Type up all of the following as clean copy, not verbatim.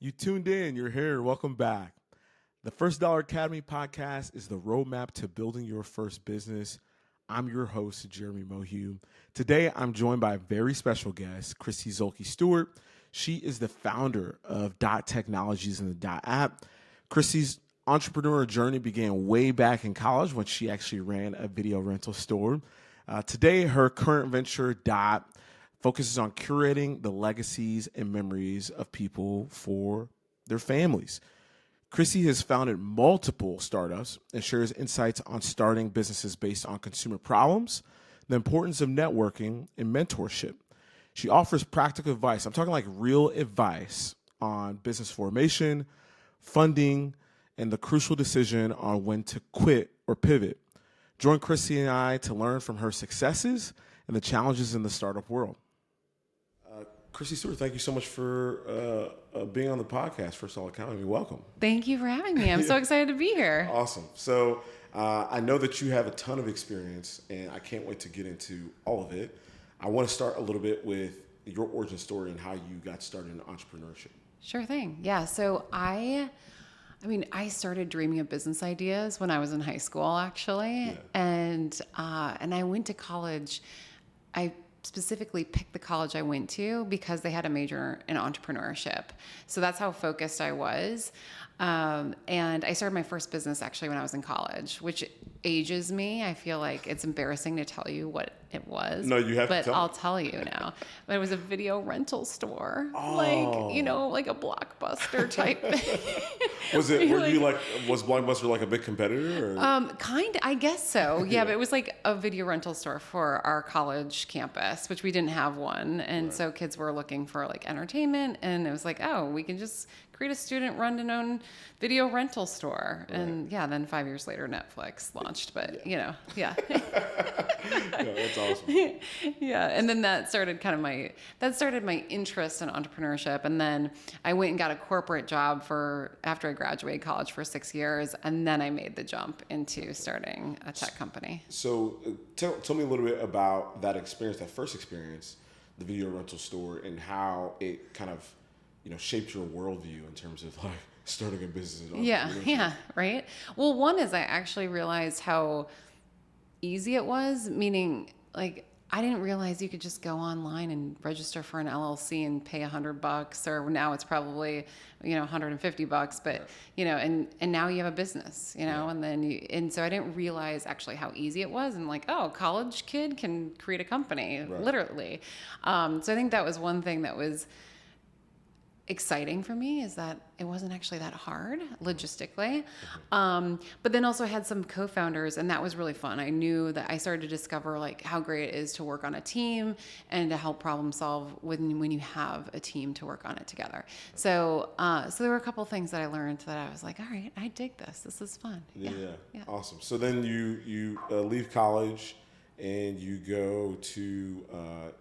You tuned in, you're here, welcome back. The First Dollar Academy podcast is the roadmap to building your first business. I'm your host, Jeremy Mohue. Today, I'm joined by a very special guest, Kristi Zuhlke Stewart. She is the founder of DOTT Technologies and the DOTT app. Kristi's entrepreneur journey began way back in college when she actually ran a video rental store. Today, her current venture, DOTT, focuses on curating the legacies and memories of people for their families. Kristi has founded multiple startups and shares insights on starting businesses based on consumer problems, the importance of networking, and mentorship. She offers practical advice. I'm talking like real advice on business formation, funding, and the crucial decision on when to quit or pivot. Join Kristi and I to learn from her successes and the challenges in the startup world. Kristi Stewart, thank you so much for being on the podcast, First Dollar Academy. Welcome. Thank you for having me. I'm so excited to be here. Awesome. So I know that you have a ton of experience, and I can't wait to get into all of it. I want to start a little bit with your origin story and how you got started in entrepreneurship. Sure thing. Yeah. So I started dreaming of business ideas when I was in high school, actually, and I went to college. I specifically picked the college I went to because they had a major in entrepreneurship. So that's how focused I was. And I started my first business actually when I was in college, which ages me. I feel like it's embarrassing to tell you what it was. No, you have to but tell I'll me. tell you now. But it was a video rental store. Oh. Like a Blockbuster type. Was Blockbuster like a big competitor? Or? I guess so. Yeah, but it was like a video rental store for our college campus, which we didn't have one. And so kids were looking for like entertainment, and it was like, oh, we can just create a student-run and own video rental store. Right. And then 5 years later, Netflix launched. But yeah. Yeah, that's awesome. Yeah, and then that started my interest in entrepreneurship. And then I went and got a corporate job after I graduated college for 6 years, and then I made the jump into starting a tech company. So tell me a little bit about that experience, that first experience, the video rental store, and how it kind of shaped your worldview in terms of like starting a business. Yeah, right. Well, one is I actually realized how easy it was, meaning like I didn't realize you could just go online and register for an LLC and pay $100, or now it's probably $150, but and now you have a business, and so I didn't realize actually how easy it was, and like, oh, college kid can create a company, literally. So I think that was one thing that was exciting for me, is that it wasn't actually that hard logistically. But then also had some co-founders, and that was really fun. I knew that I started to discover like how great it is to work on a team and to help problem solve when you have a team to work on it together. So there were a couple things that I learned that I was like, all right, I dig this. This is fun. Yeah. Awesome. So then you leave college and you go to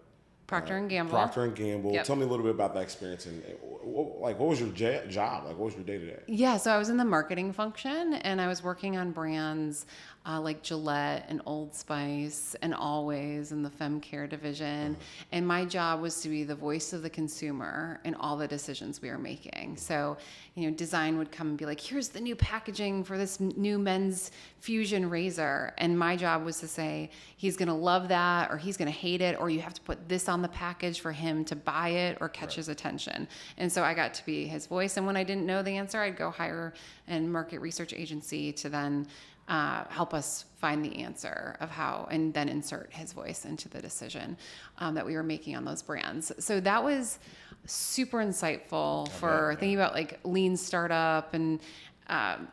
Procter Gamble. Procter Gamble. Yep. Tell me a little bit about that experience, and what was your job? Like, what was your day to day? Yeah, so I was in the marketing function, and I was working on brands like Gillette and Old Spice and Always in the Fem Care division. And my job was to be the voice of the consumer in all the decisions we were making. So, design would come and be like, here's the new packaging for this new men's Fusion razor. And my job was to say, he's going to love that, or he's going to hate it, or you have to put this on the package for him to buy it or catch his attention. And so I got to be his voice. And when I didn't know the answer, I'd go hire a market research agency to then help us find the answer of how, and then insert his voice into the decision that we were making on those brands. So that was super insightful for thinking about like lean startup and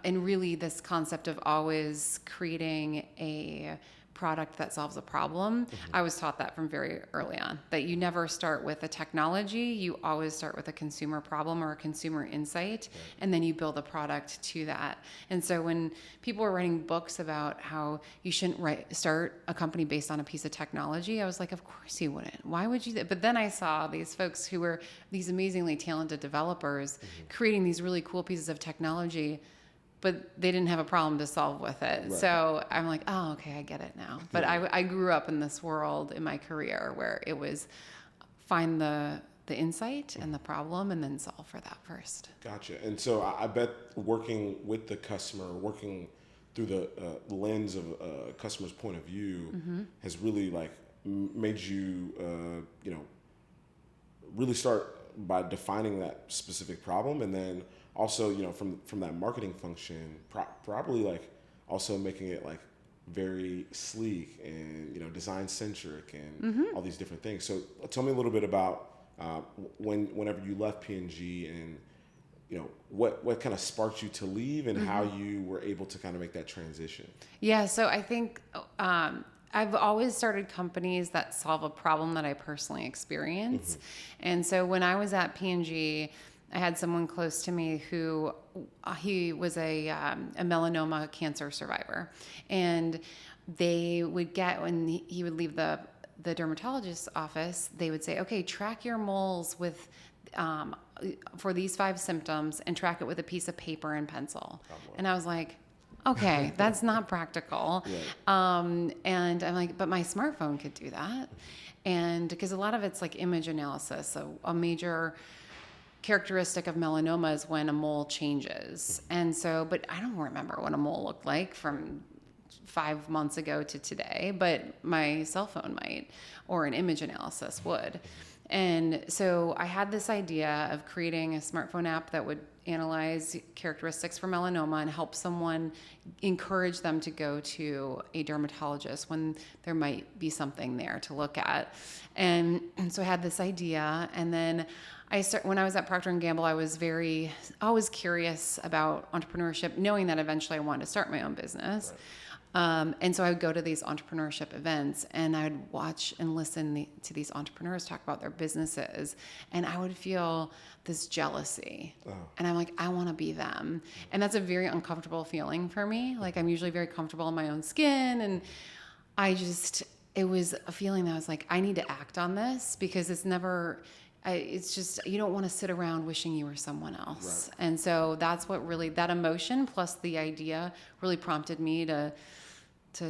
really this concept of always creating a product that solves a problem. I was taught that from very early on, that you never start with a technology, you always start with a consumer problem or a consumer insight, and then you build a product to that. And so when people were writing books about how you shouldn't start a company based on a piece of technology, I was like, of course you wouldn't. Why would you? But then I saw these folks who were these amazingly talented developers creating these really cool pieces of technology, but they didn't have a problem to solve with it. Right. So I'm like, oh, okay, I get it now. But I grew up in this world in my career where it was find the the insight and the problem and then solve for that first. Gotcha. And so I bet working with the customer, working through the lens of a customer's point of view has really like made you, really start by defining that specific problem, and then also, from that marketing function, probably like also making it like very sleek and design centric and all these different things. So tell me a little bit about whenever you left P&G and what kind of sparked you to leave and how you were able to kind of make that transition. Yeah, so I think I've always started companies that solve a problem that I personally experience. And so when I was at P&G, I had someone close to me who he was a melanoma cancer survivor, and they would get, when he would leave the dermatologist's office, they would say, okay, track your moles with for these 5 symptoms and track it with a piece of paper and pencil. And I was like, okay, that's not practical. Right. And I'm like, but my smartphone could do that. And because a lot of it's like image analysis. So a major characteristic of melanoma is when a mole changes. And so, but I don't remember what a mole looked like from 5 months ago to today, but my cell phone might, or an image analysis would. And so I had this idea of creating a smartphone app that would analyze characteristics for melanoma and help someone, encourage them to go to a dermatologist when there might be something there to look at. And so I had this idea, and then when I was at Procter Gamble, I was always curious about entrepreneurship, knowing that eventually I wanted to start my own business. Right. And so I would go to these entrepreneurship events, and I would watch and listen to these entrepreneurs talk about their businesses, and I would feel this jealousy. Oh. And I'm like, I want to be them. And that's a very uncomfortable feeling for me. Like, I'm usually very comfortable in my own skin, and it was a feeling that I was like, I need to act on this, because it's just, you don't want to sit around wishing you were someone else. Right. And so that's what really, that emotion plus the idea really prompted me to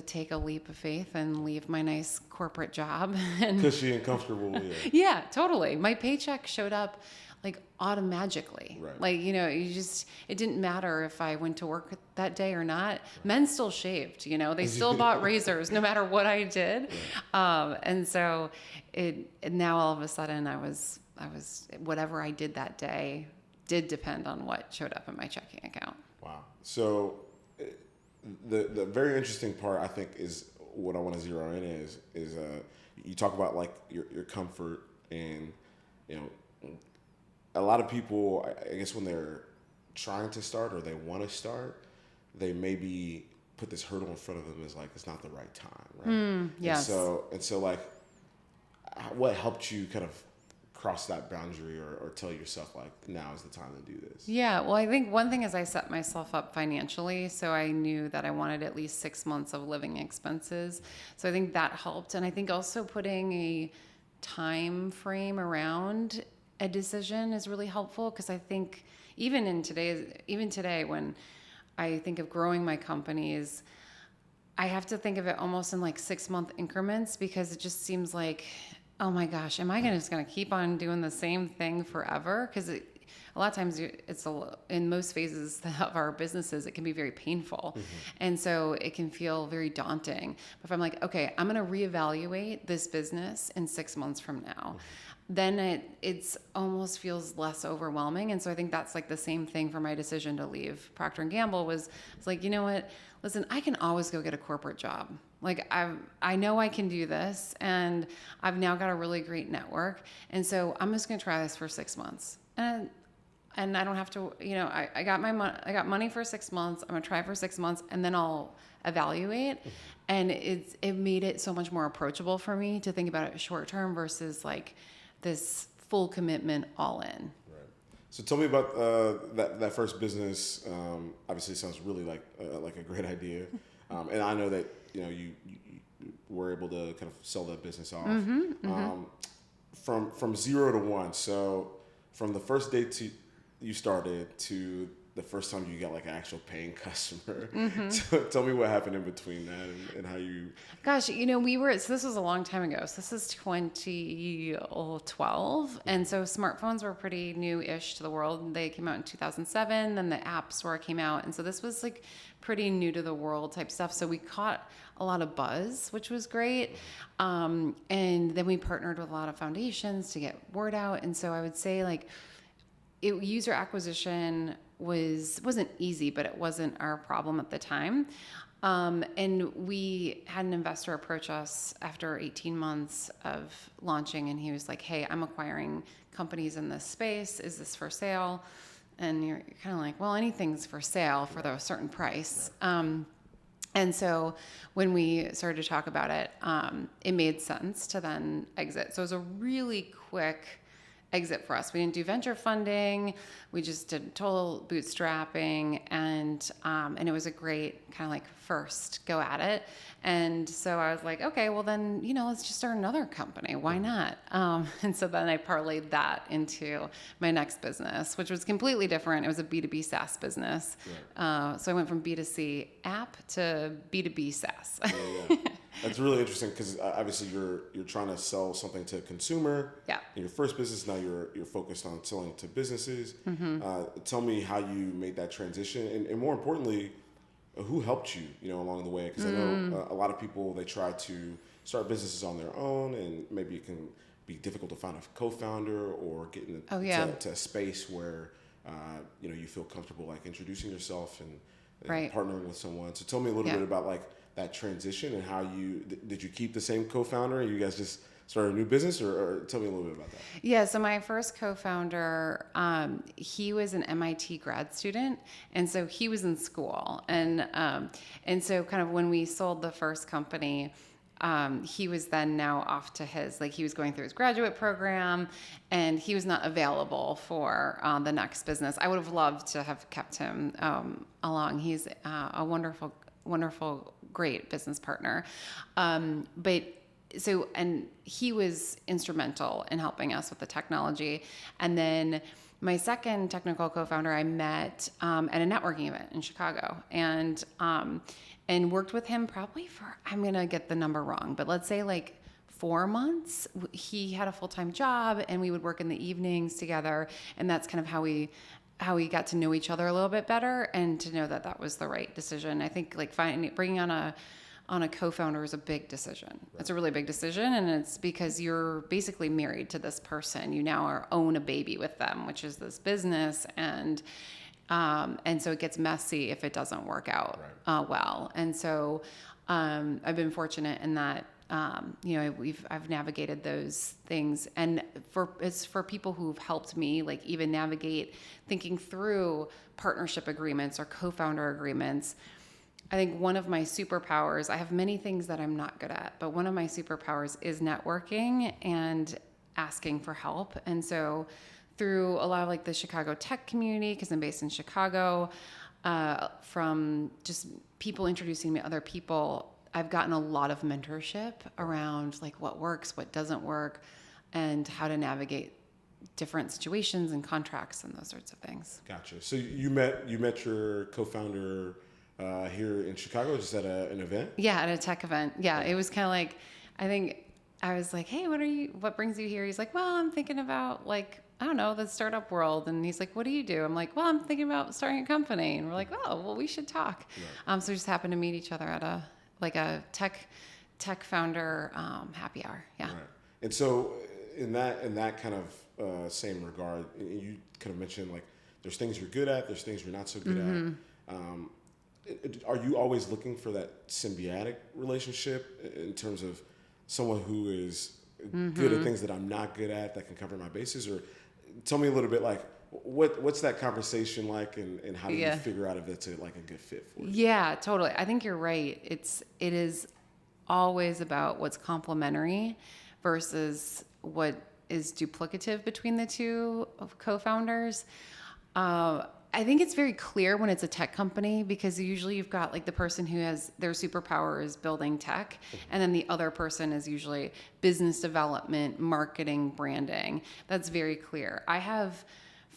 take a leap of faith and leave my nice corporate job. Cushy and comfortable. Yeah. Yeah, totally. My paycheck showed up like automatically. Right. Like, it didn't matter if I went to work that day or not. Right. Men still shaved, they still bought razors no matter what I did. Right. And so now all of a sudden I was, whatever I did that day did depend on what showed up in my checking account. Wow. So the very interesting part, I think, is what I want to zero in is you talk about like your comfort, and a lot of people, I guess, when they're trying to start or they want to start, they maybe put this hurdle in front of them as like it's not the right time, right? Yes. And so like, what helped you kind of cross that boundary or tell yourself like now is the time to do this? Yeah, well, I think one thing is I set myself up financially, so I knew that I wanted at least 6 months of living expenses. So I think that helped, and I think also putting a time frame around a decision is really helpful, because I think even today when I think of growing my companies, I have to think of it almost in like 6-month increments, because it just seems like, oh my gosh, am I just going to keep on doing the same thing forever? Because a lot of times in most phases of our businesses, it can be very painful. And so it can feel very daunting. But if I'm like, okay, I'm going to reevaluate this business in 6 months from now, then it's almost feels less overwhelming. And so I think that's like the same thing for my decision to leave Procter Gamble was like, you know what, listen, I can always go get a corporate job. Like I know I can do this, and I've now got a really great network. And so I'm just going to try this for 6 months. And I don't have to, I got I got money for 6 months. I'm going to try for 6 months, and then I'll evaluate. And it made it so much more approachable for me to think about it short term versus like this full commitment all in. Right. So tell me about that first business. Obviously, it sounds really like a great idea, and I know that you were able to kind of sell that business off from 0 to 1. So from the first day you started to the first time you got like an actual paying customer. Tell me what happened in between that and how you. Gosh, so this was a long time ago. So this is 2012. And so smartphones were pretty new-ish to the world. They came out in 2007, then the App Store came out. And so this was like pretty new to the world type stuff. So we caught a lot of buzz, which was great. And then we partnered with a lot of foundations to get word out. And so I would say like user acquisition wasn't easy, but it wasn't our problem at the time. And we had an investor approach us after 18 months of launching, and he was like, "Hey, I'm acquiring companies in this space. Is this for sale?" And you're kind of like, "Well, anything's for sale for a certain price." And so when we started to talk about it, it made sense to then exit. So it was a really quick exit for us. We didn't do venture funding. We just did total bootstrapping, and it was a great kind of like first go at it. And so I was like, okay, well then, let's just start another company. Why not? And so then I parlayed that into my next business, which was completely different. It was a B2B SaaS business. Right. So I went from B2C app to B2B SaaS. Yeah. That's really interesting because obviously you're trying to sell something to a consumer. Yeah. In your first business, now you're focused on selling to businesses. Tell me how you made that transition, and more importantly, who helped you, along the way? Because I know a lot of people, they try to start businesses on their own, and maybe it can be difficult to find a co-founder or get into a space where you feel comfortable like introducing yourself and partnering with someone. So tell me a little bit about like that transition and how did you keep the same co-founder and you guys just started a new business, or tell me a little bit about that. Yeah, so my first co-founder, he was an MIT grad student, and so he was in school, and so kind of when we sold the first company, he was then now off to he was going through his graduate program, and he was not available for the next business. I would have loved to have kept him along. He's a wonderful, great business partner, and he was instrumental in helping us with the technology. And then my second technical co-founder I met at a networking event in Chicago, and worked with him probably for, I'm going to get the number wrong, but let's say like 4 months. He had a full-time job, and we would work in the evenings together. And that's kind of how we got to know each other a little bit better, and to know that was the right decision. I think like bringing on a co-founder is a big decision. Right. It's a really big decision, and it's because you're basically married to this person. You now own a baby with them, which is this business, and so it gets messy if it doesn't work out well. And so I've been fortunate in that. I've navigated those things, and it's for people who've helped me, like even navigate thinking through partnership agreements or co-founder agreements. I think one of my superpowers, I have many things that I'm not good at, but one of my superpowers is networking and asking for help. And so through a lot of like the Chicago tech community, because I'm based in Chicago, from just people introducing me to other people, I've gotten a lot of mentorship around like what works, what doesn't work, and how to navigate different situations and contracts and those sorts of things. Gotcha. So you met your co-founder here in Chicago, just at an event? Yeah, at a tech event. Yeah, it was kind of like, I think I was like, "Hey, what brings you here?" He's like, "Well, I'm thinking about like, I don't know, the startup world." And he's like, "What do you do?" I'm like, "Well, I'm thinking about starting a company." And we're like, "Oh, well, we should talk." Right. So we just happened to meet each other at a tech founder happy hour. Yeah. Right. And so in that kind of same regard, you kind of mentioned like there's things you're good at, there's things you're not so good at. Are you always looking for that symbiotic relationship in terms of someone who is good at things that I'm not good at that can cover my bases? Or tell me a little bit like what's that conversation like, and how do you figure out if it's a good fit for you? Yeah, totally. I think you're right. It is always about what's complementary versus what is duplicative between the two co-founders. I think it's very clear when it's a tech company, because usually you've got like the person who has their superpower is building tech, and then the other person is usually business development, marketing, branding. That's very clear. I have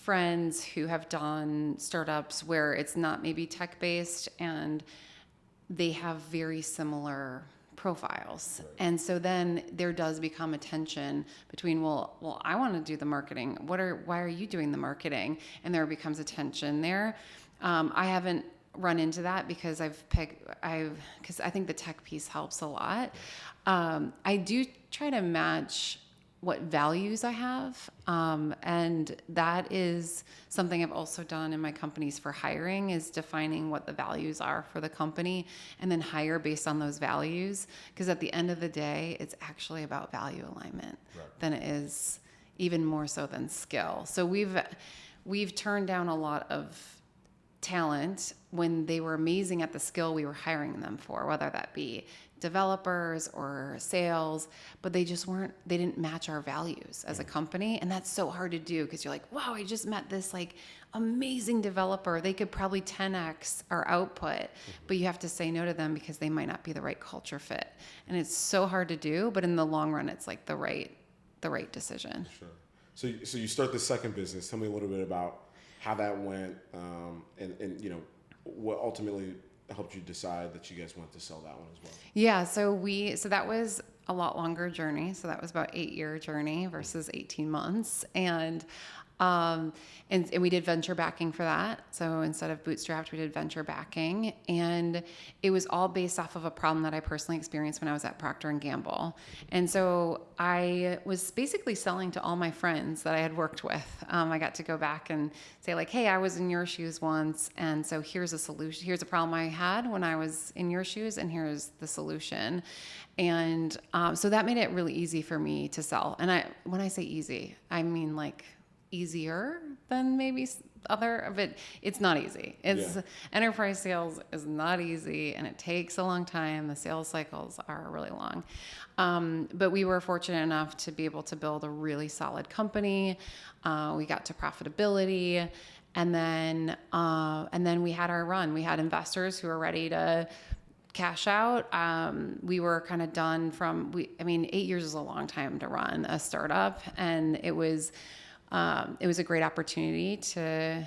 friends who have done startups where it's not maybe tech-based and they have very similar profiles. Right. And so then there does become a tension between, well, I want to do the marketing. Why are you doing the marketing? And there becomes a tension there. I haven't run into that because because I think the tech piece helps a lot. I do try to match what values I have. And that is something I've also done in my companies for hiring, is defining what the values are for the company and then hire based on those values. Because at the end of the day, it's actually about value alignment than it is, even more so than skill. So we've turned down a lot of talent when they were amazing at the skill we were hiring them for, whether that be developers or sales, but they didn't match our values as a company. And that's so hard to do because you're like, wow, I just met this like amazing developer. They could probably 10x our output, but you have to say no to them because they might not be the right culture fit. And it's so hard to do, but in the long run, it's like the right decision. Sure. So you start the second business. Tell me a little bit about how that went, and you know, what ultimately helped you decide that you guys wanted to sell that one as well? Yeah, so that was a lot longer journey. So that was about 8-year journey versus 18 months. And we did venture backing for that. So instead of bootstrapped, we did venture backing, and it was all based off of a problem that I personally experienced when I was at Procter Gamble. And so I was basically selling to all my friends that I had worked with. I got to go back and say like, hey, I was in your shoes once. And so here's a solution. Here's a problem I had when I was in your shoes, and here's the solution. And so that made it really easy for me to sell. And when I say easy, I mean like easier than maybe other, but it's not easy. Enterprise sales is not easy, and it takes a long time. The sales cycles are really long. But we were fortunate enough to be able to build a really solid company. We got to profitability, and then we had our run. We had investors who were ready to cash out. We were kind of done 8 years is a long time to run a startup, and it was a great opportunity to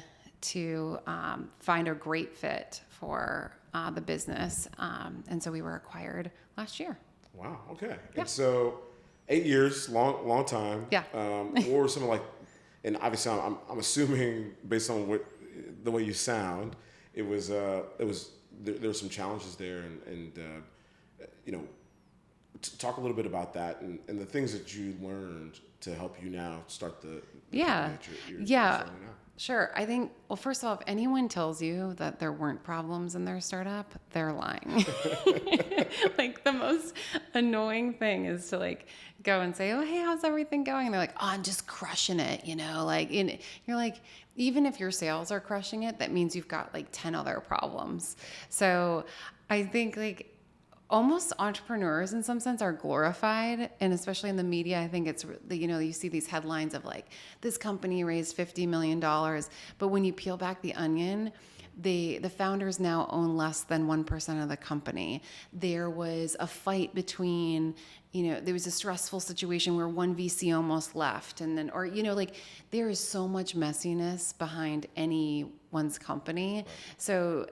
find a great fit for the business. And so we were acquired last year. Wow. Okay. Yeah. And so 8 years, long time. Yeah. What were some and obviously I'm assuming based on the way you sound, there were some challenges there, and you know, talk a little bit about that and the things that you learned to help you now start the Sure. I think, well, first of all, if anyone tells you that there weren't problems in their startup, they're lying. Like the most annoying thing is to like go and say, oh, hey, how's everything going? And they're like, oh, I'm just crushing it. You know, like you're like, even if your sales are crushing it, that means you've got like 10 other problems. So I think like almost entrepreneurs in some sense are glorified, and especially in the media, I think it's, you know, you see these headlines of like, this company raised $50 million, but when you peel back the onion, the founders now own less than 1% of the company. There was a fight between, you know, there was a stressful situation where one VC almost left, and then, or, you know, like there is so much messiness behind anyone's company. Right. So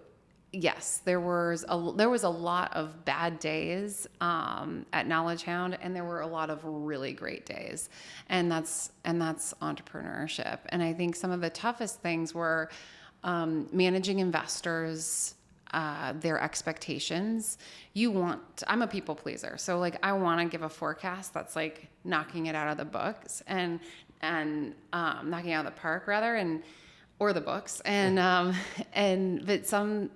yes, there was a lot of bad days at Knowledge Hound, and there were a lot of really great days, and that's entrepreneurship. And I think some of the toughest things were managing investors, their expectations. I'm a people pleaser, so like I want to give a forecast that's like knocking it out of the books and knocking it out of the park rather, or the books. But some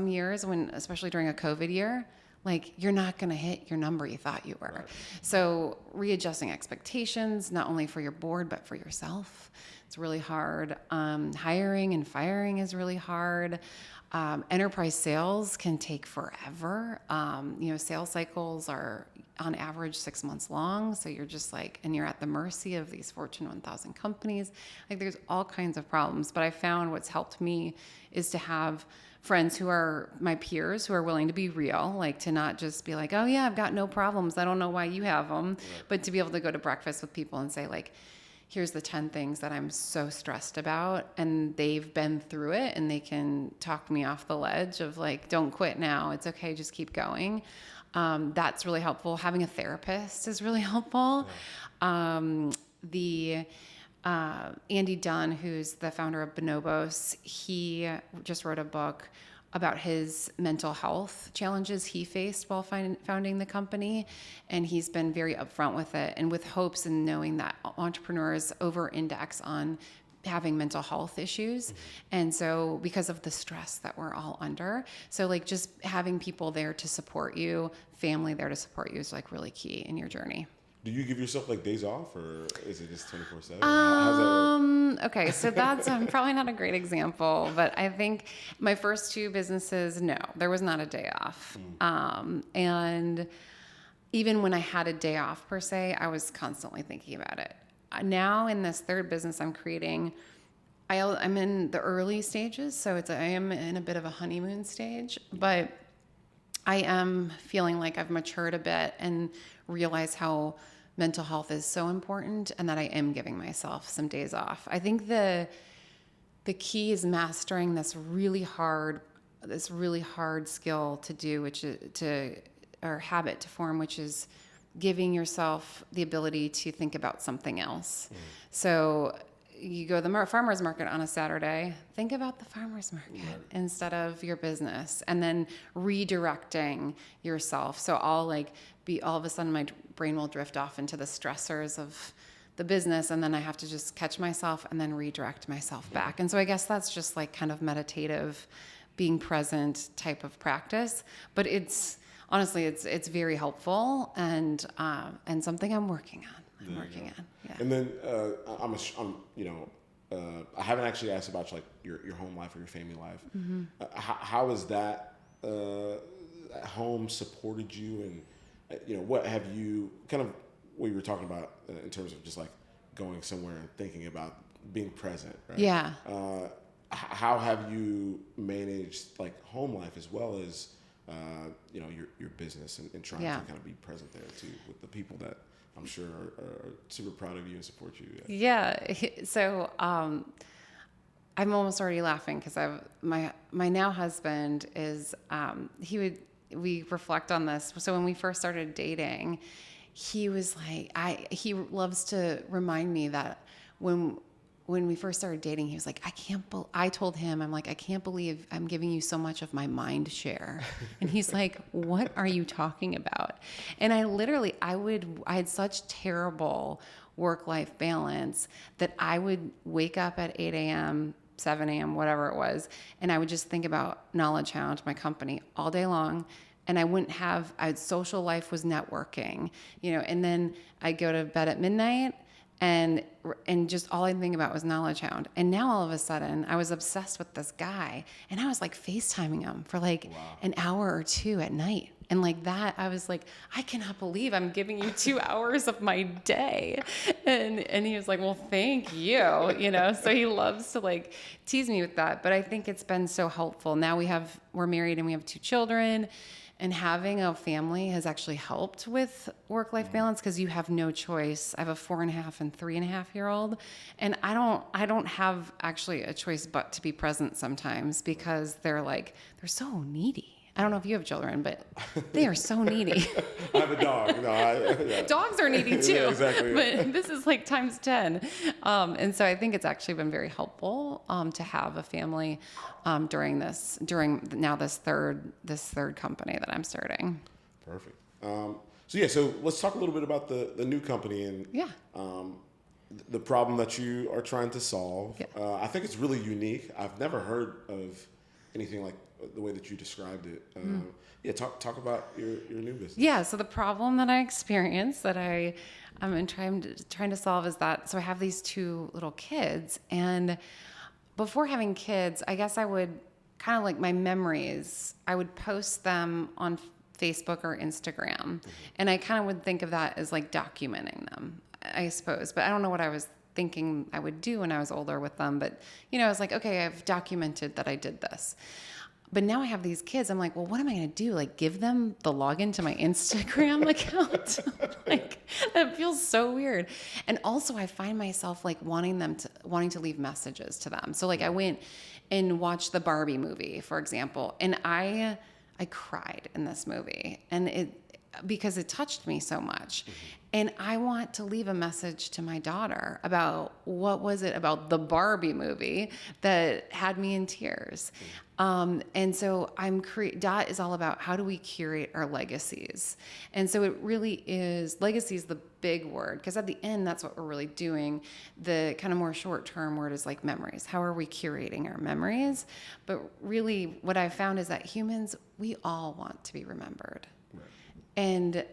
years when, especially during a COVID year, like you're not going to hit your number you thought you were. Right. So readjusting expectations, not only for your board, but for yourself. It's really hard. Hiring and firing is really hard. Enterprise sales can take forever. Sales cycles are on average 6 months long. So you're just like, and you're at the mercy of these Fortune 1000 companies. Like there's all kinds of problems, but I found what's helped me is to have friends who are my peers who are willing to be real, like to not just be like, oh yeah, I've got no problems. I don't know why you have them, right. But to be able to go to breakfast with people and say like, here's the 10 things that I'm so stressed about. And they've been through it and they can talk me off the ledge of like, don't quit now. It's okay. Just keep going. That's really helpful. Having a therapist is really helpful. Yeah. Andy Dunn, who's the founder of Bonobos, he just wrote a book about his mental health challenges he faced while founding the company. And he's been very upfront with it and with hopes and knowing that entrepreneurs over-index on having mental health issues. And so because of the stress that we're all under, so like just having people there to support you, family there to support you is like really key in your journey. Do you give yourself like days off, or is it just 24/7? How's that work? Okay, so that's probably not a great example, but I think my first two businesses, no, there was not a day off. And even when I had a day off per se, I was constantly thinking about it. Now in this third business I'm creating, I'm in the early stages, so I am in a bit of a honeymoon stage, but I am feeling like I've matured a bit and realize how mental health is so important and that I am giving myself some days off. I think the key is mastering this really hard skill to do, or habit to form, which is giving yourself the ability to think about something else. So you go to the farmer's market on a Saturday, think about the farmer's market instead of your business, and then redirecting yourself. So all of a sudden my brain will drift off into the stressors of the business, and then I have to just catch myself and then redirect myself back. And so I guess that's just like kind of meditative, being present type of practice, but honestly, it's very helpful and something I'm working on. Yeah. And then I haven't actually asked about like your home life or your family life. How has that home supported you, and what have you what you were talking about in terms of just like going somewhere and thinking about being present, right? Yeah. How have you managed like home life as well as your business and trying to kind of be present there too with the people that I'm sure are super proud of you and support you. Yeah. So I'm almost already laughing because my now husband is we reflect on this. So when we first started dating, he was like he loves to remind me that when we first started dating, he was like, I told him, I'm like, I can't believe I'm giving you so much of my mind share. And he's like, what are you talking about? And I had such terrible work-life balance that I would wake up at 8 a.m., 7 a.m., whatever it was, and I would just think about Knowledge Hound, my company, all day long. And social life was networking, and then I'd go to bed at midnight, and just all I think about was Knowledge Hound. And now all of a sudden I was obsessed with this guy, and I was like FaceTiming him for an hour or two at night. And like that, I was like, I cannot believe I'm giving you 2 hours of my day. And he was like, well, thank you. So he loves to tease me with that. But I think it's been so helpful. Now we're married and we have 2 children. And having a family has actually helped with work-life balance because you have no choice. I have a 4.5 and 3.5-year-old, and I don't have actually a choice but to be present sometimes because they're so needy. I don't know if you have children, but they are so needy. I have a dog. Dogs are needy too. Yeah, exactly. But this is like times 10. And so I think it's actually been very helpful to have a family during this third company that I'm starting. Perfect. So let's talk a little bit about the new company and the problem that you are trying to solve. Yeah. I think it's really unique. I've never heard of anything like the way that you described it. Talk about your new business. Yeah. So the problem that I experienced that I'm trying to solve is that, so I have these 2 little kids, and before having kids, I guess I would kind of like my memories, I would post them on Facebook or Instagram. And I kind of would think of that as like documenting them, I suppose, but I don't know what I was thinking I would do when I was older with them. But, I was like, okay, I've documented that I did this. But now I have these kids. I'm like, well, what am I going to do? Like, give them the login to my Instagram account? Like, that feels so weird. And also, I find myself like wanting to leave messages to them. So, like, I went and watched the Barbie movie, for example, and I cried in this movie, and because it touched me so much. And I want to leave a message to my daughter about what was it about the Barbie movie that had me in tears. And so DOTT is all about how do we curate our legacies. And so it really is, legacy is the big word, because at the end, that's what we're really doing. The kind of more short-term word is like memories. How are we curating our memories? But really what I've found is that humans, we all want to be remembered. And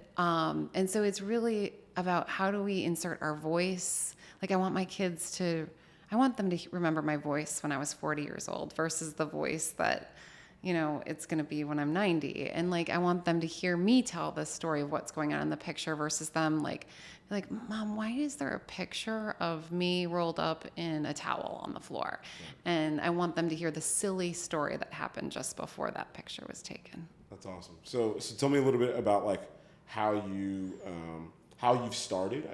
so it's really about how do we insert our voice. Like I want them to remember my voice when I was 40 years old versus the voice that, it's going to be when I'm 90. And like, I want them to hear me tell the story of what's going on in the picture versus them like, Mom, why is there a picture of me rolled up in a towel on the floor? And I want them to hear the silly story that happened just before that picture was taken. That's awesome. So tell me a little bit about like how you've started,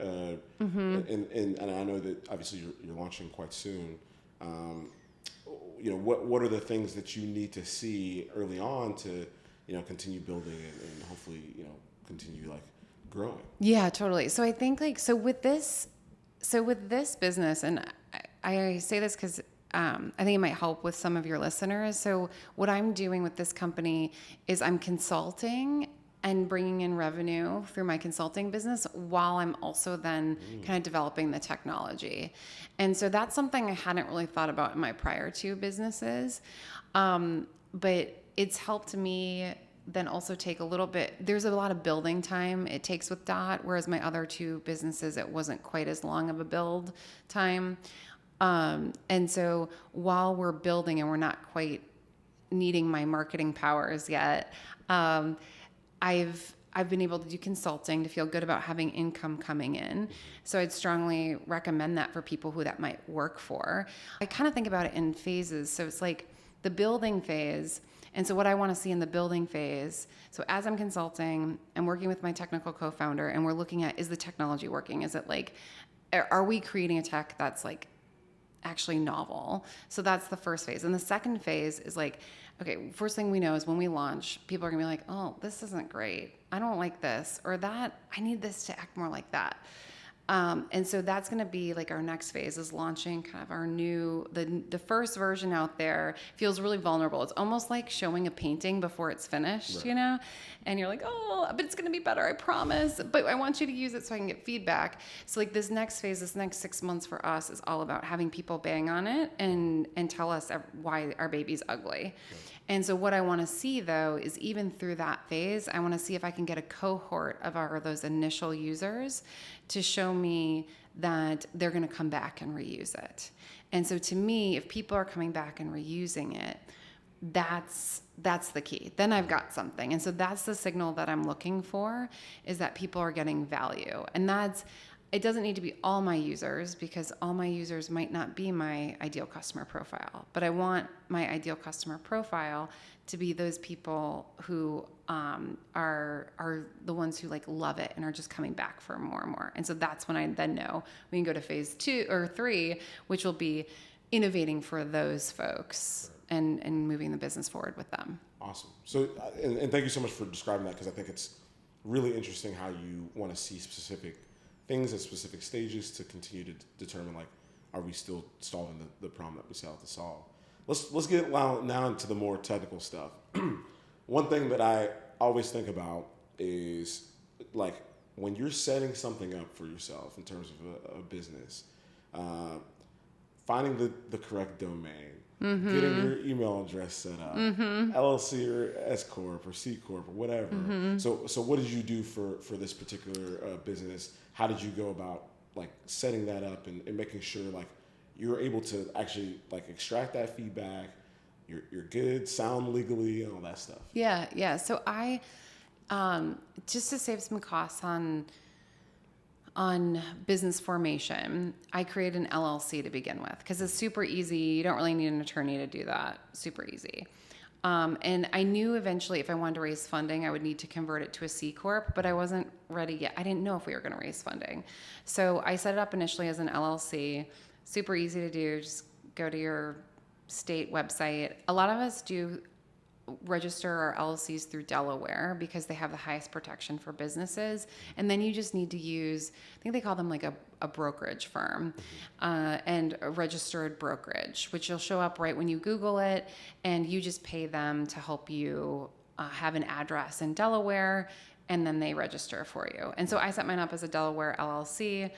and I know that obviously you're launching quite soon. What are the things that you need to see early on to continue building and hopefully continue like growing? Yeah, totally. So I think with this business, and I say this because I think it might help with some of your listeners. So what I'm doing with this company is I'm consulting and bringing in revenue through my consulting business while I'm also then kind of developing the technology. And so that's something I hadn't really thought about in my prior two businesses. But it's helped me then also take a little bit, there's a lot of building time it takes with DOTT, whereas my other two businesses, it wasn't quite as long of a build time. And so while we're building and we're not quite needing my marketing powers yet, I've been able to do consulting to feel good about having income coming in. So I'd strongly recommend that for people who that might work for. I kind of think about it in phases. So it's like the building phase. And so what I want to see in the building phase, so as I'm consulting and working with my technical co-founder and we're looking at, is the technology working? Is it like, are we creating a tech that's like actually novel? So that's the first phase. And the second phase is like, okay, first thing we know is when we launch, people are gonna be like, oh, this isn't great. I don't like this or that. I need this to act more like that. And so that's going to be like our next phase is launching kind of our new, the first version out there feels really vulnerable. It's almost like showing a painting before it's finished, right. And you're like, oh, but it's going to be better, I promise. But I want you to use it so I can get feedback. So like this next phase, this next 6 months for us is all about having people bang on it and tell us why our baby's ugly. Right. And so what I want to see, though, is even through that phase, I want to see if I can get a cohort of those initial users to show me that they're going to come back and reuse it. And so to me, if people are coming back and reusing it, that's the key. Then I've got something. And so that's the signal that I'm looking for, is that people are getting value. And it doesn't need to be all my users, because all my users might not be my ideal customer profile. But I want my ideal customer profile to be those people who are the ones who like love it and are just coming back for more and more. And so that's when I then know we can go to phase 2 or 3, which will be innovating for those folks and moving the business forward with them. Awesome. So, and thank you so much for describing that, because I think it's really interesting how you want to see specific things at specific stages to continue to determine, like, are we still solving the problem that we set out to solve? Let's get now into the more technical stuff. One thing that I always think about is, like, when you're setting something up for yourself in terms of a business, finding the correct domain, getting your email address set up, LLC or S Corp or C Corp or whatever. So what did you do for this particular business? How did you go about like setting that up and making sure like you're able to actually like extract that feedback, you're good, sound legally, and all that stuff? Yeah. So I just to save some costs on business formation, I created an LLC to begin with, because it's super easy. You don't really need an attorney to do that. Super easy. And I knew eventually if I wanted to raise funding, I would need to convert it to a C Corp, but I wasn't ready yet. I didn't know if we were going to raise funding. So I set it up initially as an LLC. Super easy to do. Just go to your state website. A lot of us do register our LLCs through Delaware because they have the highest protection for businesses. And then you just need to use, I think they call them like a brokerage firm, and a registered brokerage, which will show up right when you Google it, and you just pay them to help you have an address in Delaware, and then they register for you. And so I set mine up as a Delaware LLC.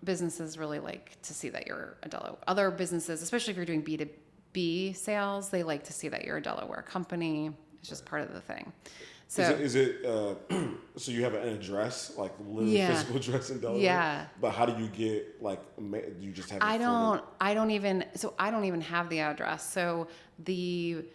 Businesses really like to see that you're a Delaware. Other businesses, especially if you're doing B2B sales, they like to see that you're a Delaware company. It's just part of the thing. So is it so you have an address, like literally physical address in Delaware? Yeah. But how do you get, like, do you just have? I don't even have the address. So the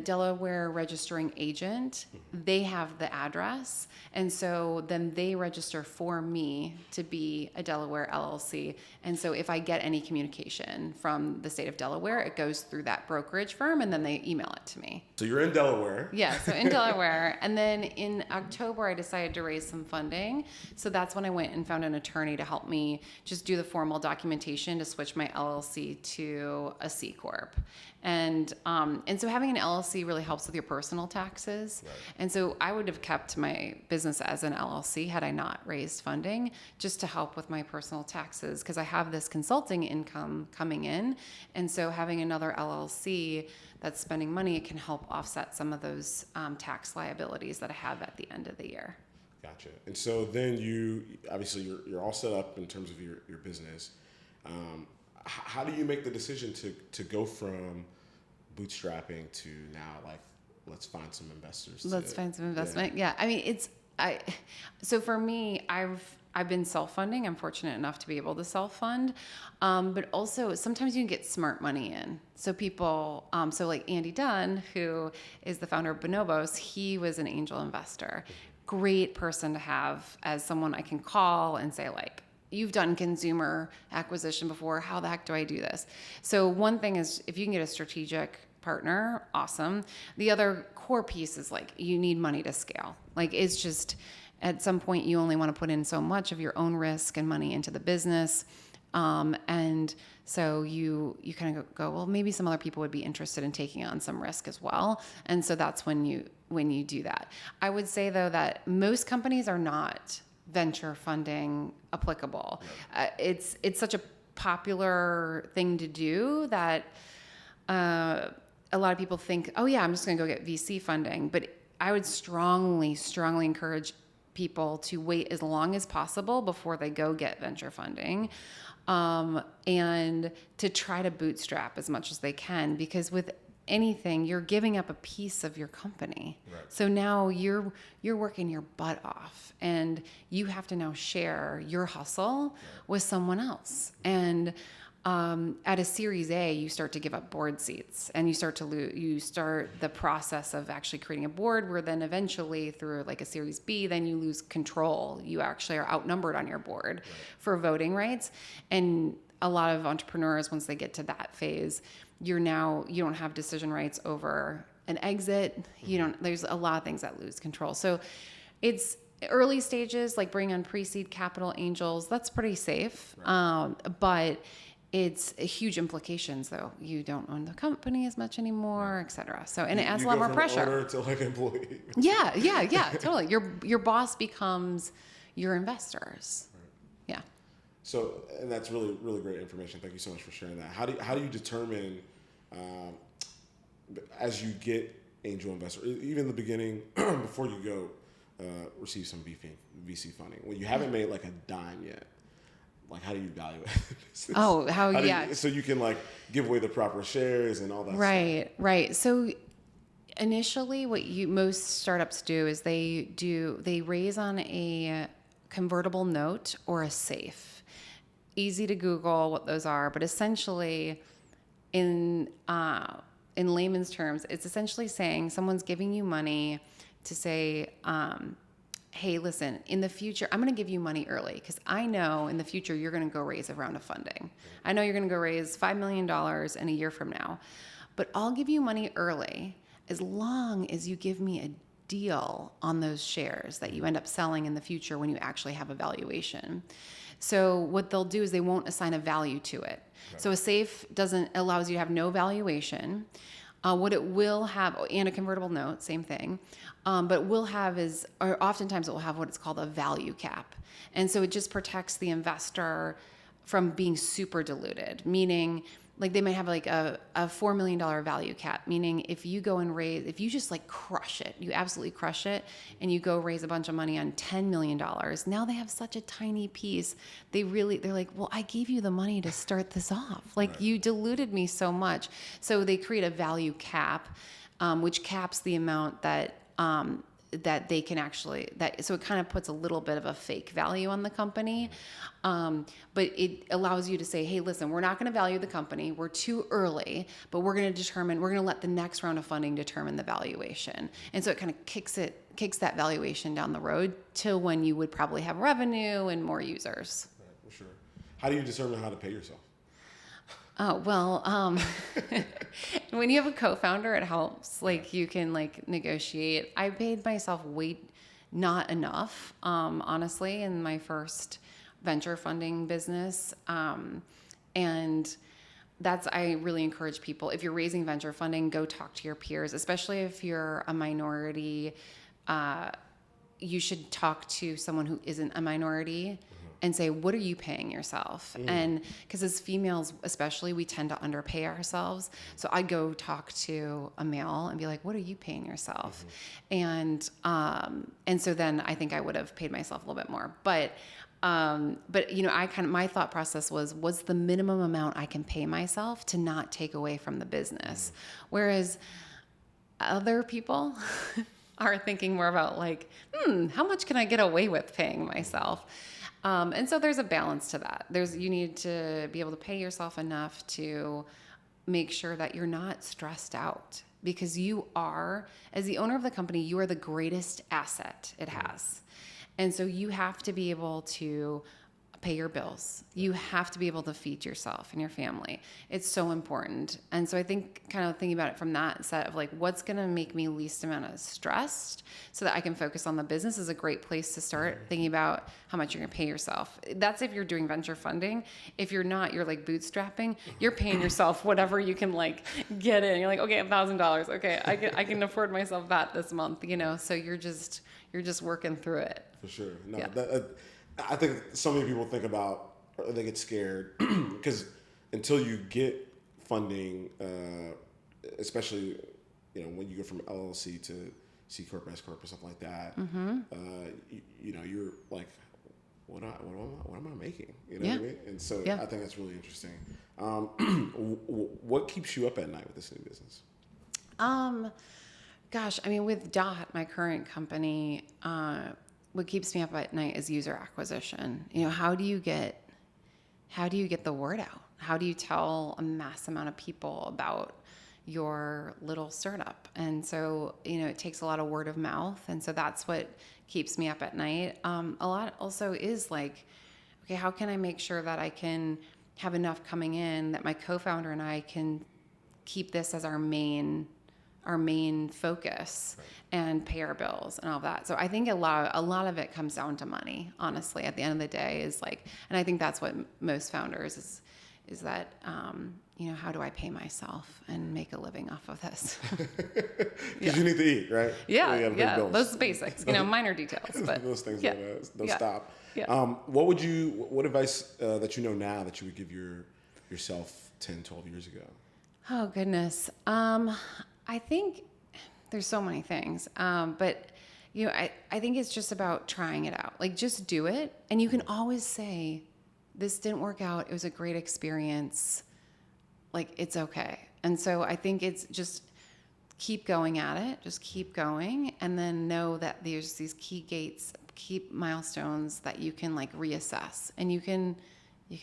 Delaware registering agent, they have the address. And so then they register for me to be a Delaware LLC. And so if I get any communication from the state of Delaware, it goes through that brokerage firm, and then they email it to me. So you're in Delaware. Yeah, so in Delaware. And then in October, I decided to raise some funding. So that's when I went and found an attorney to help me just do the formal documentation to switch my LLC to a C Corp. And so having an LLC really helps with your personal taxes. Right. And so I would have kept my business as an LLC had I not raised funding, just to help with my personal taxes, because I have this consulting income coming in. And so having another LLC that's spending money, it can help offset some of those tax liabilities that I have at the end of the year. Gotcha. And so then you're all set up in terms of your business. How do you make the decision to go from bootstrapping to now, like, let's find some investors? Let's find some investment. Yeah. I mean, so for me, I've been self-funding. I'm fortunate enough to be able to self-fund. But also sometimes you can get smart money in. So people, so like Andy Dunn, who is the founder of Bonobos, he was an angel investor. Great person to have as someone I can call and say, like, you've done consumer acquisition before. How the heck do I do this? So one thing is, if you can get a strategic partner, awesome. The other core piece is, like, you need money to scale. Like, it's just, at some point you only want to put in so much of your own risk and money into the business. And so you kind of go, well, maybe some other people would be interested in taking on some risk as well. And so that's when you do that. I would say, though, that most companies are not venture funding applicable. It's such a popular thing to do that a lot of people think, oh yeah, I'm just going to go get VC funding. But I would strongly encourage people to wait as long as possible before they go get venture funding, and to try to bootstrap as much as they can, because with anything, you're giving up a piece of your company. Right. So now you're working your butt off, and you have to now share your hustle with someone else. And at a Series A, you start to give up board seats, and you start the process of actually creating a board, where then eventually through like a Series B, then you lose control. You actually are outnumbered on your board for voting rights. And a lot of entrepreneurs, once they get to that phase, you don't have decision rights over an exit. There's a lot of things that lose control. So it's early stages, like bring on pre-seed capital angels. That's pretty safe. Right. But it's huge implications, though. You don't own the company as much anymore, et cetera. So, and it adds a lot more pressure. Owner to like employee. Yeah, totally. Your boss becomes your investors. Right. Yeah. So, and that's really, really great information. Thank you so much for sharing that. How do you determine, as you get angel investor, even in the beginning, before you go receive some VC funding, when you haven't made like a dime yet? Like, how do you evaluate this? So you can, like, give away the proper shares and all that stuff. Right. So initially what most startups do is they raise on a convertible note or a safe. Easy to Google what those are, but essentially in layman's terms, it's essentially saying someone's giving you money to say, hey, listen, in the future, I'm going to give you money early because I know in the future you're going to go raise a round of funding. I know you're going to go raise $5 million in a year from now. but I'll give you money early as long as you give me a deal on those shares that you end up selling in the future when you actually have a valuation. So what they'll do is they won't assign a value to it. Right. So a SAFE allows you to have no valuation. What it will have, and a convertible note, same thing, but will have or oftentimes it will have what it's called a value cap. And so it just protects the investor from being super diluted, meaning like they might have like a $4 million value cap, meaning if you go and if you just like crush it, you absolutely crush it, and you go raise a bunch of money on $10 million, now they have such a tiny piece. They're like, well, I gave you the money to start this off. Like right. You diluted me so much. So they create a value cap, which caps the amount that they can actually, so it kind of puts a little bit of a fake value on the company. But it allows you to say, hey, listen, we're not going to value the company. We're too early, but we're going to let the next round of funding determine the valuation. And so it kind of kicks that valuation down the road till when you would probably have revenue and more users. Right, for sure. How do you determine how to pay yourself? Oh, well, when you have a co-founder, it helps. Like you can like negotiate. I paid myself not enough, honestly, in my first venture funding business. And I really encourage people, if you're raising venture funding, go talk to your peers, especially if you're a minority. You should talk to someone who isn't a minority and say, what are you paying yourself? And because as females, especially, we tend to underpay ourselves. So I'd go talk to a male and be like, what are you paying yourself? And so then I think I would have paid myself a little bit more. But you know, my thought process was the minimum amount I can pay myself to not take away from the business. Whereas other people are thinking more about like, how much can I get away with paying myself? And so there's a balance to that. You need to be able to pay yourself enough to make sure that you're not stressed out, because you are, as the owner of the company, you are the greatest asset it has. And so you have to be able to pay your bills. You have to be able to feed yourself and your family. It's so important. And so I think kind of thinking about it from that set of like, what's going to make me least amount of stressed so that I can focus on the business is a great place to start thinking about how much you're going to pay yourself. That's if you're doing venture funding. If you're not, you're like bootstrapping, you're paying yourself whatever you can like get in. You're like, okay, $1,000. Okay. I can afford myself that this month, you know? So you're just working through it. For sure. No, yeah. I think so many people think about, or they get scared because until you get funding, especially, you know, when you go from LLC to C Corp, S Corp, or something like that, you know, you're like, what am I making? You know what I mean? And so I think that's really interesting. What keeps you up at night with this new business? Gosh, I mean, with DOTT, my current company, what keeps me up at night is user acquisition. You know, how do you get the word out? How do you tell a mass amount of people about your little startup? And so, you know, it takes a lot of word of mouth. And so that's what keeps me up at night. A lot also is like, okay, how can I make sure that I can have enough coming in that my co-founder and I can keep this as our main focus and pay our bills and all that. So I think a lot of it comes down to money, honestly, at the end of the day is like, and I think that's what most founders is that, you know, how do I pay myself and make a living off of this? Because you need to eat, right? Yeah. Those basics, you know, minor details, but those things don't stop. Yeah. What advice that you know now that you would give yourself 10, 12 years ago? Oh, goodness. I think there's so many things, but you know, I think it's just about trying it out. Like, just do it, and you can always say, "This didn't work out. It was a great experience. Like, it's okay." And so I think it's just keep going at it. Just keep going, and then know that there's these key gates, key milestones that you can like reassess, and you can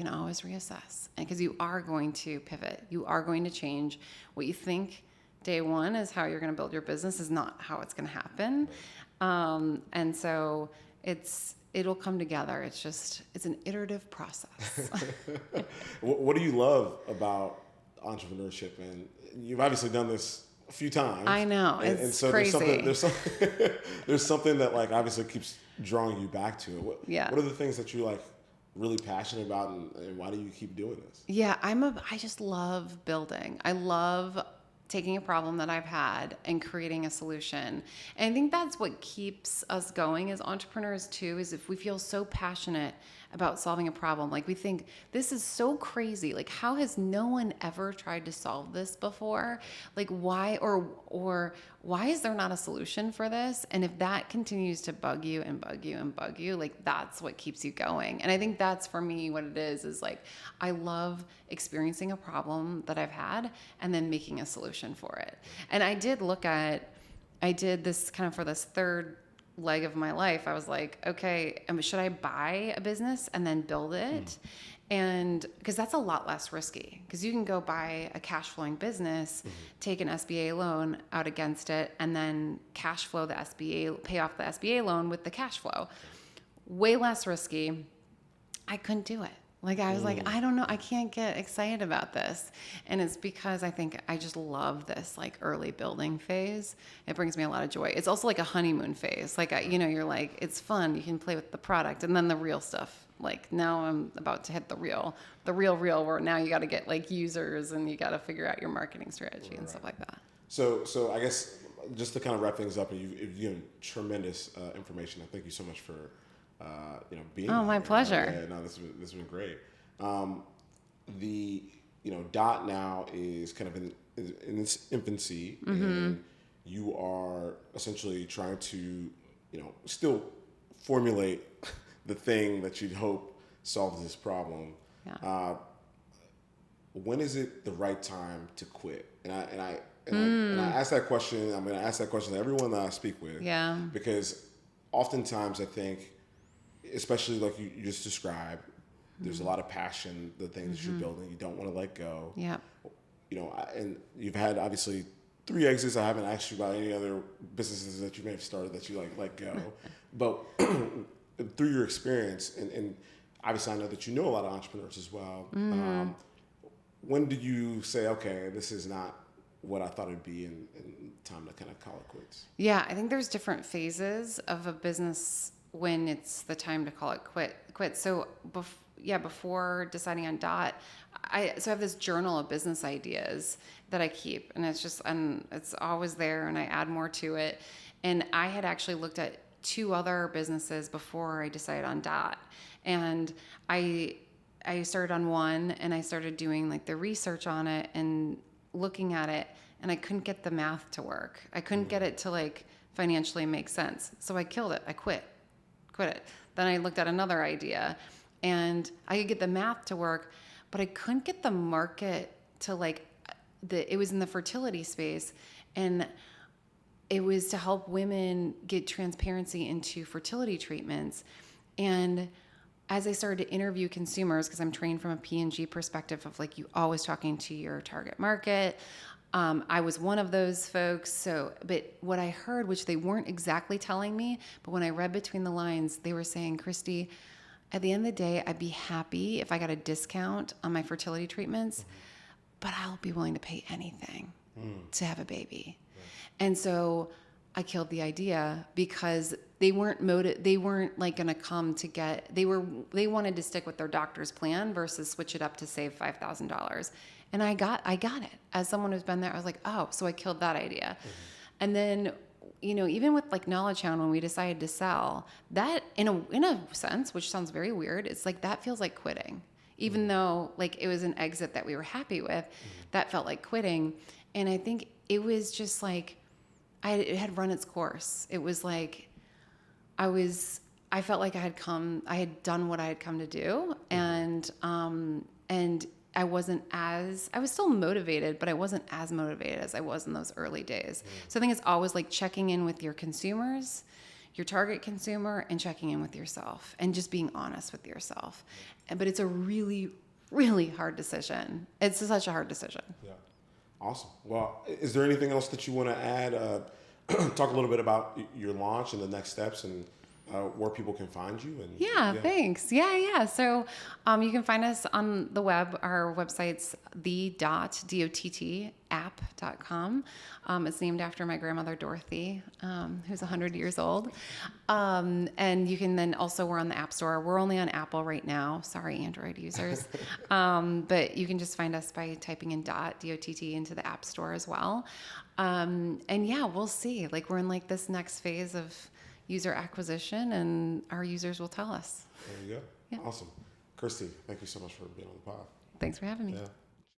always reassess, and because you are going to pivot, you are going to change. What you think day one is how you're going to build your business is not how it's going to happen. And so it'll come together. It's an iterative process. What do you love about entrepreneurship? And you've obviously done this a few times. I know. And so crazy. there's something that like obviously keeps drawing you back to it. Yeah. What are the things that you're like really passionate about, and why do you keep doing this? Yeah, I just love building. I love taking a problem that I've had and creating a solution. And I think that's what keeps us going as entrepreneurs too, is if we feel so passionate about solving a problem. Like we think this is so crazy. Like how has no one ever tried to solve this before? Like why or why is there not a solution for this? And if that continues to bug you and bug you and bug you, like that's what keeps you going. And I think that's for me what it is like I love experiencing a problem that I've had and then making a solution for it. And I did this kind of for this third leg of my life. I was like, okay, should I buy a business and then build it? And because that's a lot less risky, because you can go buy a cash flowing business, take an SBA loan out against it, and then cash flow the SBA, pay off the SBA loan with the cash flow. Way less risky. I couldn't do it. Like I was like, I don't know, I can't get excited about this. And it's because I think I just love this like early building phase. It brings me a lot of joy. It's also like a honeymoon phase. Like, you're like, it's fun. You can play with the product and then the real stuff. Like now I'm about to hit the real where now you got to get like users and you got to figure out your marketing strategy and stuff like that. So I guess just to kind of wrap things up, and you've given tremendous information. Thank you so much for being. Oh, my here. pleasure. Yeah, no, this has been great. DOTT now is kind of in its infancy, and you are essentially trying to, still formulate the thing that you'd hope solves this problem. Yeah. When is it the right time to quit? And I ask that question. I'm going to ask that question to everyone that I speak with. Yeah. Because oftentimes I think, especially like you just described, there's a lot of passion, the things that you're building. You don't want to let go. Yeah. And you've had obviously 3 exits. I haven't asked you about any other businesses that you may have started that you let go. But through your experience, and obviously I know that you know a lot of entrepreneurs as well. When did you say, okay, this is not what I thought it'd be, and time to kind of call it quits? Yeah, I think there's different phases of a business when it's the time to call it quit. So before deciding on DOTT, I have this journal of business ideas that I keep, and it's always there, and I add more to it. And I had actually looked at 2 other businesses before I decided on DOTT, and I started on one, and I started doing like the research on it and looking at it, and I couldn't get the math to work. I couldn't get it to like financially make sense. So I killed it. I quit it. Then I looked at another idea, and I could get the math to work, but I couldn't get the market to it was in the fertility space, and it was to help women get transparency into fertility treatments. And as I started to interview consumers, because I'm trained from a P&G perspective of like you always talking to your target market, I was one of those folks. But what I heard, which they weren't exactly telling me, but when I read between the lines, they were saying, Kristi, at the end of the day, I'd be happy if I got a discount on my fertility treatments, but I'll be willing to pay anything to have a baby. And so I killed the idea because they weren't like going to come to they wanted to stick with their doctor's plan versus switch it up to save $5,000. And I got it. As someone who's been there, I was like, oh, so I killed that idea. And then, even with like Knowledge Hound, when we decided to sell, that in a sense, which sounds very weird, it's like that feels like quitting. Even though like it was an exit that we were happy with, that felt like quitting. And I think it was just like it had run its course. It was like I felt like I had done what I had come to do, and I was still motivated, but I wasn't as motivated as I was in those early days. So I think it's always like checking in with your consumers, your target consumer, and checking in with yourself and just being honest with yourself. But it's a really, really hard decision. It's such a hard decision. Yeah. Awesome. Well, is there anything else that you want to add? Talk a little bit about your launch and the next steps, and where people can find you. And Yeah, thanks. Yeah. So you can find us on the web. Our website's the DOTT app.com. It's named after my grandmother, Dorothy, who's 100 years old. And you can then also, we're on the App Store. We're only on Apple right now. Sorry, Android users. But you can just find us by typing in DOTT into the App Store as well. And yeah, we'll see. Like, we're in like this next phase of user acquisition, and our users will tell us. There you go. Yeah. Awesome. Kristi, thank you so much for being on the pod. Thanks for having me. Yeah.